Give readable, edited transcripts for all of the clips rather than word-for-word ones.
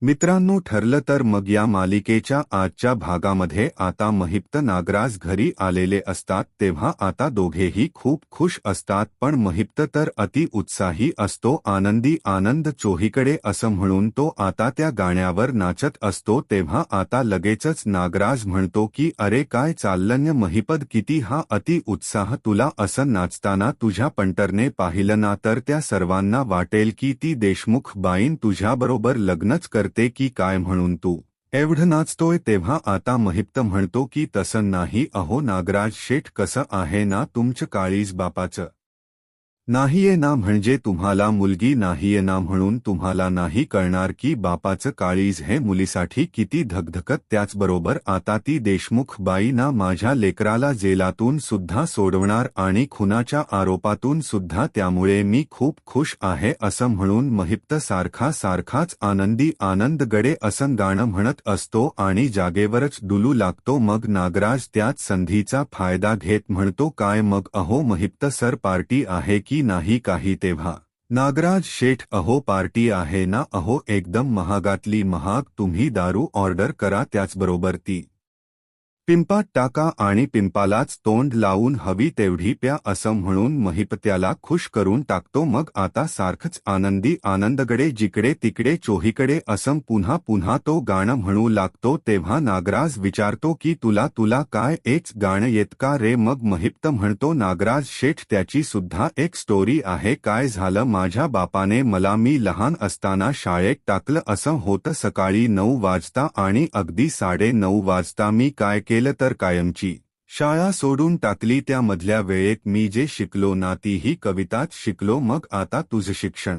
मित्रांनो, ठरलं तर मग या मालिकेच्या आजच्या भागामध्ये आता महिप्त नागराज घरी आलेले असतात तेव्हा आता दोघेही खूप खुश असतात, पण महिप्त तर अति उत्साही असतो, आनंदी आनंद चोहीकडे असं म्हणून तो आता त्या गाण्यावर नाचत असतो तेव्हा आता लगेचच नागराज म्हणतो की अरे काय चाललंय महिपत, किती हा अति उत्साह तुला असं नाचताना तुझ्या पंटरने पाहिलं ना तर त्या सर्वांना वाटेल की ती देशमुख बाईन तुझ्याबरोबर लग्नच करते की काय म्हणून तू एवढं नाचतोय। तेव्हा आता महिप्त म्हणतो की तसं नाही अहो नागराज शेठ, कसं आहे ना तुमचं काळीज बापाचं नाहीये ना, म्हणजे तुम्हाला मुलगी नाहीये ना म्हणून तुम्हाला नाही कळणार की बापाचं काळीज हे मुलीसाठी किती धगधगत। त्याचबरोबर आता ती देशमुख बाई ना माझ्या लेकराला जेलातून सुद्धा सोडवणार आणि खुनाच्या आरोपातून सुद्धा, त्यामुळे मी खूप खुश आहे असं म्हणून महिप्त सारखाच आनंदी आनंद गडे असं गाणं म्हणत असतो आणि जागेवरच डुलू लागतो। मग नागराज त्याच संधीचा फायदा घेत म्हणतो काय मग अहो महिप्त सर, पार्टी आहे की नाही काही? तेव्हा नागराज शेठ अहो पार्टी आहे ना अहो, एकदम महागातली महाग, तुम्ही दारू ऑर्डर करा, त्याचबरोबर ती पिंपात टाका आणि पिंपालाच तोंड लावून हवी तेवढी प्या असं म्हणून महिपत्याला खुश करून टाकतो। मग आता सारखच आनंदी आनंदगडे जिकडे तिकडे चोहीकडे असं पुन्हा पुन्हा तो गाणं म्हणू लागतो तेव्हा नागराज विचारतो की तुला काय एकच गाणं येत का रे? मग महिप्त म्हणतो नागराज शेठ, त्याची सुद्धा एक स्टोरी आहे। काय झालं, माझ्या बापाने मला मी लहान असताना शाळेत टाकलं असं होतं, सकाळी 9 वाजता आणि अगदी 9:30 वाजता मी काय केलं तर कायमची शाळा सोडून टाकली। त्यामधल्या वेळेत मी जे शिकलो ना तीही कविताच शिकलो। मग आता तुझं शिक्षण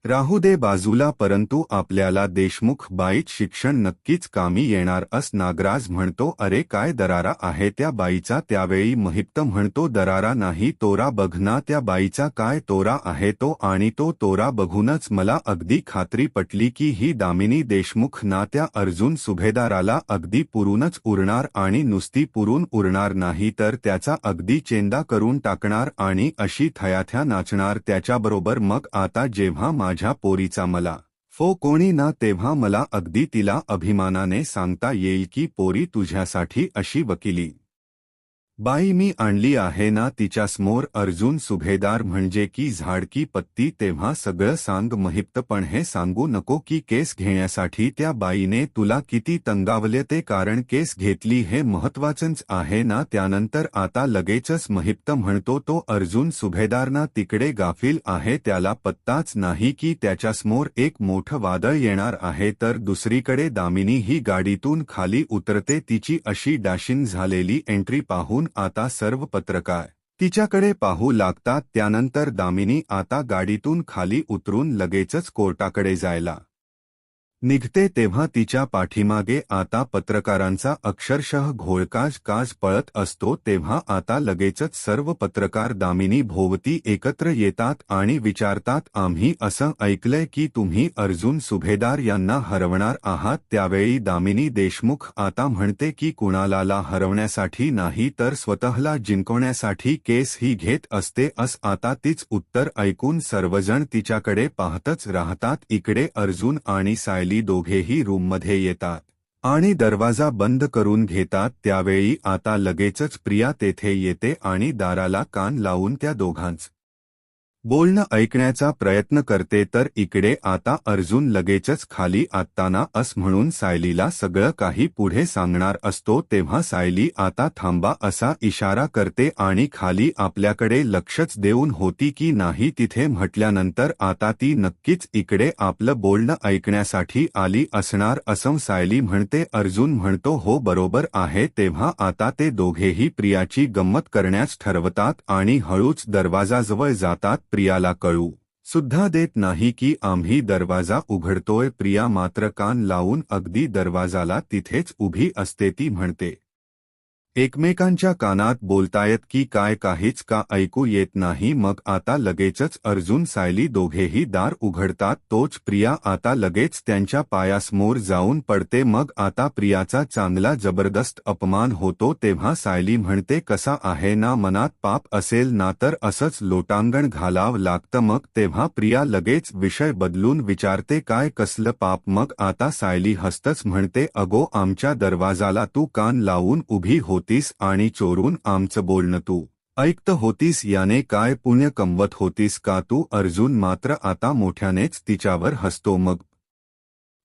राहू दे बाजूला, परंतु आपल्याला देशमुख बाईत शिक्षण नक्कीच कामी येणार अस नागराज म्हणतो। अरे काय दरारा आहे त्या बाईचा? त्यावेळी महिप्त म्हणतो दरारा नाही, तोरा बघ ना त्या बाईचा काय तोरा आहे तो, आणि तो तोरा बघूनच मला अगदी खात्री पटली की ही दामिनी देशमुख ना त्या अर्जुन सुभेदाराला अगदी पुरूनच उरणार, आणि नुसती पुरून उरणार नाही तर त्याचा अगदी चेंदा करून टाकणार आणि अशी थयाथ्या नाचणार त्याच्याबरोबर। मग आता जेव्हा माझ्या पोरीचा मला कोणी ना तेव्हा मला अगदी तिला अभिमानाने सांगता येईल की पोरी, तुझ्यासाठी अशी वकिली बाई मी आणली आहे ना तिच्यासमोर। अर्जुन सुभेदार म्हणजे की झाडकी पत्ती, तेव्हा सगळं सांग महिप्त, पण हे सांगू नको की केस घेण्यासाठी त्या बाईने तुला किती तंगावले ते, कारण केस घेतली हे महत्वाचंच आहे ना। त्यानंतर आता लगेचच महिप्त म्हणतो तो अर्जुन सुभेदार ना तिकडे गाफील आहे, त्याला पत्ताच नाही की त्याच्यासमोर एक मोठं वादळ येणार आहे। तर दुसरीकडे दामिनी ही गाडीतून खाली उतरते, तिची अशी डॅशिंग झालेली एंट्री पाहून आता सर्व पत्रकार तिच्याकडे पाहू लागतात। त्यानंतर दामिनी आता गाडीतून खाली उतरून लगेचच कोर्टाकडे जायला निघते तेव्हा तिच्या पाठीमागे आता पत्रकारांचा अक्षरशः घोळकाज पळत असतो। तेव्हा आता लगेचच सर्व पत्रकार दामिनी भोवती एकत्र येतात आणि विचारतात, आम्ही असं ऐकलंय की तुम्ही अर्जुन सुभेदार यांना हरवणार आहात? त्यावेळी दामिनी देशमुख आता म्हणते की कुणालाला हरवण्यासाठी नाही तर स्वतःला जिंकवण्यासाठी केस ही घेत असते अस आता तीच उत्तर ऐकून सर्वजण तिच्याकडे पाहतच राहतात। इकडे अर्जुन आणि सायली दोघेही रूममध्ये येतात आणि दरवाजा बंद करून घेतात। त्यावेळी आता लगेचच प्रिया तेथे येते आणि दाराला कान लावून त्या दोघांचं बोलणं ऐकण्याचा प्रयत्न करते। तर इकडे आता अर्जुन लगेचच खाली आत्ताना अस म्हणून सायलीला सगळं काही पुढे सांगणार असतो तेव्हा सायली आता थांबा असा इशारा करते आणि खाली आपल्याकडे लक्षच देऊन होती की नाही तिथे म्हटल्यानंतर आता ती नक्कीच इकडे आपलं बोलणं ऐकण्यासाठी आली असणार असं सायली म्हणते। अर्जुन म्हणतो हो बरोबर आहे। तेव्हा आता ते दोघेही प्रियाची गंमत करण्यास ठरवतात आणि हळूच दरवाजाजवळ जातात। प्रियाला कळू सुद्धा देत नाही की आम्ही दरवाजा उघडतोय। प्रिया मात्र कान लावून अगदी दरवाजाला तिथेच उभी असते। ती म्हणते एकमेकांच्या कानात बोलतायत की काय काहीच का ऐकू येत नाही मग आता लगेचच अर्जुन सायली दोघेही दार उघडतात तोच प्रिया आता लगेच त्यांच्या पायासमोर जाऊन पडते मग आता प्रियाचा चांगला जबरदस्त अपमान होतो तेव्हा सायली म्हणते कसा आहे ना मनात पाप असेल ना तर असंच लोटांगण घालावं लागतं मग तेव्हा प्रिया लगेच विषय बदलून विचारते काय कसलं पाप मग आता सायली हसतच म्हणते अगो आमच्या दरवाजाला तू कान लावून उभी होतीस आणि चोरून आमचं बोलणं तू ऐकत होतीस याने काय पुण्य कमवत होतीस का तू अर्जुन मात्र आता मोठ्यानेच तिच्यावर हसतो मग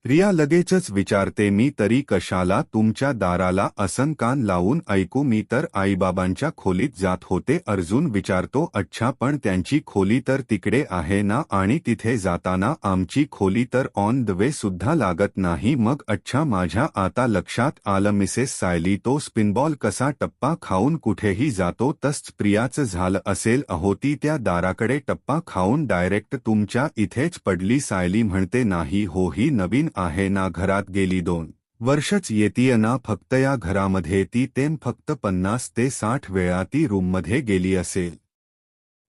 प्रिया लगेचच विचारते मी तरी कशाला तुमच्या दाराला असन कान लावून ऐकू मी तर आईबाबांच्या खोलीत जात होते अर्जुन विचारतो अच्छा पण त्यांची खोली तर तिकडे आहे ना आणि तिथे जाताना आमची खोली तर ऑन द वे सुद्धा लागत नाही मग अच्छा माझ्या आता लक्षात आलं मिसेस सायली तो स्पिनबॉल कसा टप्पा खाऊन कुठेही जातो तसंच प्रियाचं झालं असेल अहो ती त्या दाराकडे टप्पा खाऊन डायरेक्ट तुमच्या इथेच पडली सायली म्हणते नाही हो ही नवीन आहे ना घरात गेली 2 वर्षच येतीय ना फक्त या घरामध्ये ती तेम फक्त 50 ते 60 वेळा ती रूममध्ये गेली असेल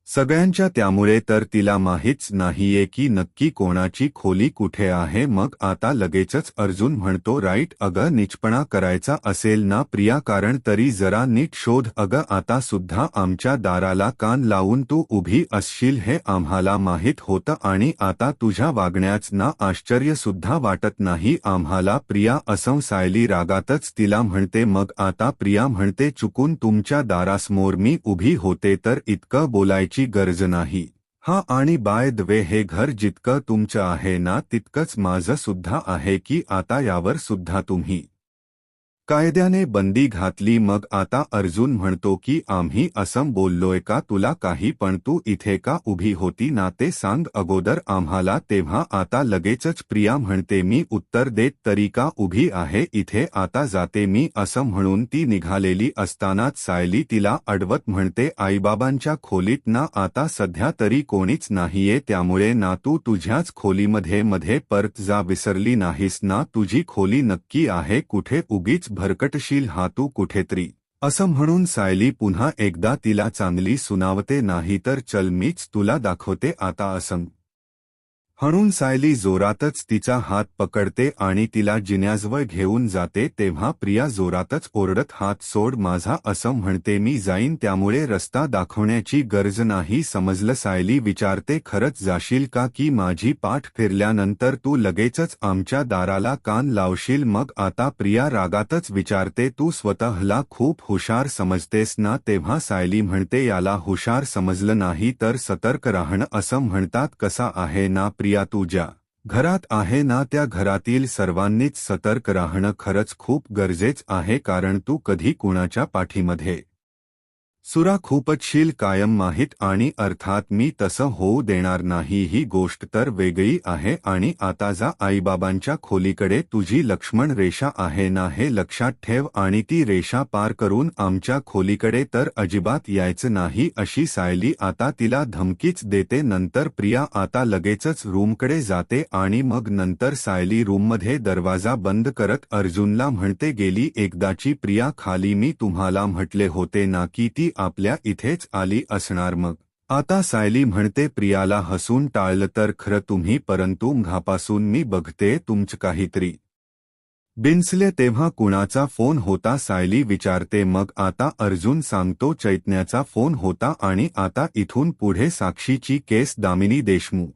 सगळ्यांच्या त्यामुळे तर तिला माहीच नाहीये की नक्की कोणाची खोली कुठे आहे मग आता लगेचच अर्जुन म्हणतो राईट अगं नीचपणा करायचा असेल ना प्रिया कारण तरी जरा नीट शोध अगं आता सुद्धा आमच्या दाराला कान लावून तू उभी असशील हे आम्हाला माहीत होतं आणि आता तुझ्या वागण्याच ना आश्चर्य सुद्धा वाटत नाही आम्हाला प्रिया असं सायली रागातच तिला म्हणते मग आता प्रिया म्हणते चुकून तुमच्या दारासमोर मी उभी होते तर इतकं बोलायची गरज नाही हा आणि बाय द वे हे घर जितकं तुमचं आहे ना तितकंच माझं सुद्धा आहे की आता यावर सुद्धा तुम्ही कायद्याने बंदी घातली मग आता अर्जुन म्हणतो की आम्ही असं बोललोय का तुला काही पण तू इथे का उभी होती ना ते सांग अगोदर आम्हाला तेव्हा आता लगेचच प्रिया म्हणते मी उत्तर देत तरी का उभी आहे इथे आता जाते मी असं म्हणून ती निघालेली असतानाच सायली तिला अडवत म्हणते आईबाबांच्या खोलीत ना आता सध्या तरी कोणीच नाहीये त्यामुळे ना तू तुझ्याच खोलीमध्ये मध्ये परत जा विसरली नाहीस ना तुझी खोली नक्की आहे कुठे उगीच भरकटशील हा तू कुठेतरी असं म्हणून सायली पुन्हा एकदा तिला चांगली सुनावते नाही तर चल मीच तुला दाखवते आता असं म्हणून सायली जोरातच तिचा हात पकडते आणि तिला जिन्याजवळ घेऊन जाते तेव्हा प्रिया जोरातच ओरडत हात सोड माझा असं म्हणते मी जाईन त्यामुळे रस्ता दाखवण्याची गरज नाही समजलं सायली विचारते खरंच जाशील का की माझी पाठ फिरल्यानंतर तू लगेचच आमच्या दाराला कान लावशील मग आता प्रिया रागातच विचारते तू स्वतःला खूप हुशार समजतेस ना तेव्हा सायली म्हणते याला हुशार समजलं नाही तर सतर्क राहणं असं म्हणतात कसा आहे ना प्रिया तू ज्या घरात आहे ना त्या घरातील सर्वांनीच सतर्क राहणं खरंच खूप गरजेचं आहे कारण तू कधी कुणाच्या पाठीमध्ये सुरा खूपचशील कायम माहीत आणि अर्थात मी तसं होऊ देणार नाही ही गोष्ट तर वेगळी आहे आणि आता जा आईबाबांच्या खोलीकडे तुझी लक्ष्मण रेषा आहे ना हे लक्षात ठेव आणि ती रेषा पार करून आमच्या खोलीकडे तर अजिबात यायचं नाही अशी सायली आता तिला धमकीच देते नंतर प्रिया आता लगेचच रूमकडे जाते आणि मग नंतर सायली रूममध्ये दरवाजा बंद करत अर्जुनला म्हणते गेली एकदाची प्रिया खाली मी तुम्हाला म्हटले होते ना की ती आपल्या इथेच आली असणार मग आता सायली म्हणते प्रियाला हसून टाळलं तर खरं तुम्ही परंतु मघापासून मी बघते तुमचं काहीतरी बिनसले तेव्हा कुणाचा फोन होता सायली विचारते मग आता अर्जुन सांगतो चैतन्याचा फोन होता आणि आता इथून पुढे साक्षीची केस दामिनी देशमुख